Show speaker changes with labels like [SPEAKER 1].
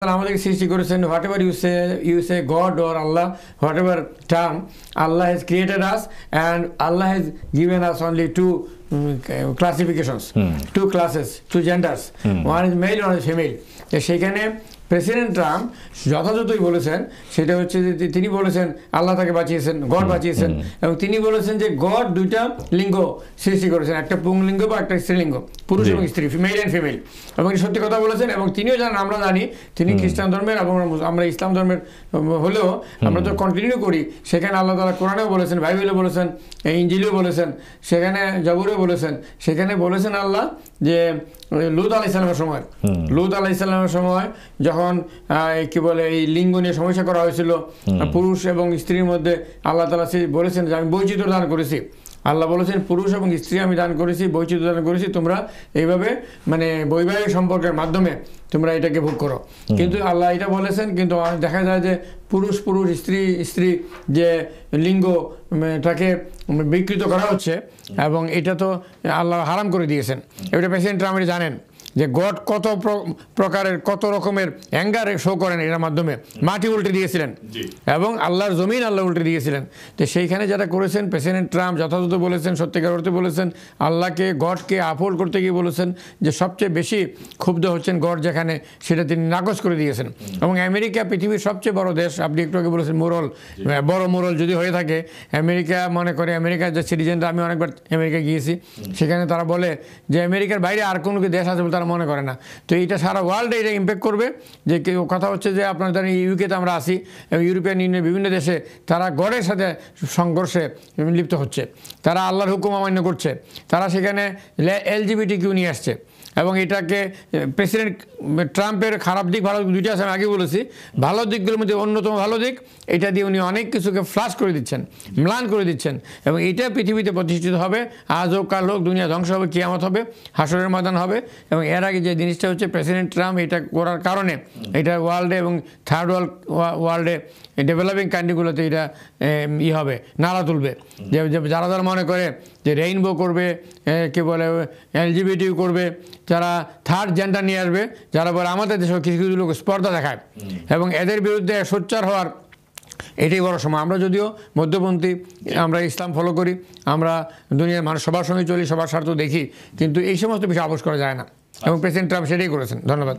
[SPEAKER 1] আমাদেরকে সৃষ্টি করেছেন whatever you say God or Allah whatever term Allah has created us and Allah has given us only two classifications, two classes, two genders, one is male, one is female. সেইখানে president Trump যথাযথই বলেছেন, সেটা হচ্ছে যে তিনি বলেছেন আল্লাহ তাকে বাঁচিয়েছেন, god বাঁচিয়েছেন, এবং তিনি বলেছেন যে গড দুইটা লিঙ্গ সৃষ্টি করেছেন, একটা পুংলিঙ্গ বা একটা স্ত্রীলিঙ্গ, পুরুষ এবং স্ত্রী, মেল অ্যান্ড ফিমেল, এবং সত্যি কথা বলেছেন। এবং তিনিও জানেন, আমরা জানি তিনি খ্রিস্টান ধর্মের এবং আমরা ইসলাম ধর্মের হলেও আমরা তো কন্টিনিউ করি। সেখানে আল্লাহ তাআলা কোরআনেও বলেছেন, বাইবেলে বলেছেন, ইনজিলেও বলেছেন, সেখানে জবুরেও বলেছেন, সেখানে বলেছেন আল্লাহ যে লূত আলাইহিসসালামের সময়, লূত আলাইহিসসালামের সময় যখন কি বলে এই লিঙ্গ নিয়ে সমস্যা করা হয়েছিল পুরুষ এবং স্ত্রীর মধ্যে, আল্লাহ তাআলা বলেছেন যে আমি বৈচিত্র্য দান করেছি। আল্লাহ বলেছেন পুরুষ এবং স্ত্রী আমি দান করেছি, বৈচিত্র্য দান করেছি, তোমরা এইভাবে মানে বৈবাহিক সম্পর্কের মাধ্যমে তোমরা এটাকে ভোগ করো। কিন্তু আল্লাহ এটা বলেছেন, কিন্তু দেখা যায় যে পুরুষ পুরুষ স্ত্রী স্ত্রী যে লিঙ্গটাকে বিকৃত করা হচ্ছে, এবং এটা তো আল্লাহ হারাম করে দিয়েছেন। এটা প্রেসিডেন্ট ট্রাম্প জানেন যে গড কত প্রকারের কত রকমের অ্যাঙ্গার শো করেন এর মাধ্যমে। মাটি উল্টে দিয়েছিলেন এবং আল্লাহর জমিন আল্লাহ উল্টে দিয়েছিলেন। তো সেইখানে যারা করেছেন প্রেসিডেন্ট ট্রাম্প যথাযথ বলেছেন, সত্যিকার অর্থে বলেছেন, আল্লাহকে গডকে আপহোল্ড করতে গিয়ে বলেছেন যে সবচেয়ে বেশি ক্ষুব্ধ হচ্ছেন গড যেখানে, সেটা তিনি নাকচ করে দিয়েছেন। এবং আমেরিকা পৃথিবীর সবচেয়ে বড় দেশ, আপনি একটু আগে বলেছেন মোরাল, বড় মোরাল যদি হয়ে থাকে, আমেরিকা মনে করে, আমেরিকার যে সিটিজেনরা, আমি অনেকবার আমেরিকা গিয়েছি, সেখানে তারা বলে যে আমেরিকার বাইরে আর কোনো দেশ আছে বলে তারা মনে করে না। তো এটা সারা ওয়ার্ল্ডে এটা ইম্প্যাক্ট করবে। যে কথা হচ্ছে যে আপনার ধরেন ইউকেতে আমরা আসি, ইউরোপিয়ান ইউনিয়নের বিভিন্ন দেশে তারা গডের সাথে সংঘর্ষে লিপ্ত হচ্ছে, তারা আল্লাহর হুকুম অমান্য করছে, তারা সেখানে LGBTQ নিয়ে আসছে। এবং এটাকে প্রেসিডেন্ট ট্রাম্পের খারাপ দিক ভালো দিক দুইটা আছে, আমি আগে বলেছি। ভালো দিকগুলোর মধ্যে অন্যতম ভালো দিক, এটা দিয়ে উনি অনেক কিছুকে ফ্লাশ করে দিচ্ছেন, ম্লান করে দিচ্ছেন, এবং এটা পৃথিবীতে প্রতিষ্ঠিত হবে। আজ হোক কাল হোক, দুনিয়া ধ্বংস হবে, কিয়ামত হবে, হাসরের ময়দান হবে। এবং এর আগে যে জিনিসটা হচ্ছে প্রেসিডেন্ট ট্রাম্প এটা করার কারণে এটা ওয়ার্ল্ডে এবং থার্ড ওয়ার্ল্ডে ডেভেলপিং কান্ট্রিগুলোতে এটা হবে, নাড়া তুলবে। যে যারা যারা মনে করে যে রেইনবো করবে, কি বলে LGBT করবে, যারা থার্ড জেন্ডার নিয়ে আসবে, যারা বলে আমাদের দেশে কিছু কিছু লোক স্পর্ধা দেখায়, এবং এদের বিরুদ্ধে সোচ্চার হওয়ার এটাই বড় সময়। আমরা যদিও মধ্যপন্থী, আমরা ইসলাম ফলো করি, আমরা দুনিয়ার মানুষ সবার সঙ্গে চলি, সবার স্বার্থ দেখি, কিন্তু এই সমস্ত বিষয়ে আপোষ করা যায় না, এবং প্রেসিডেন্ট ট্রাম্প সেটাই করেছেন। ধন্যবাদ।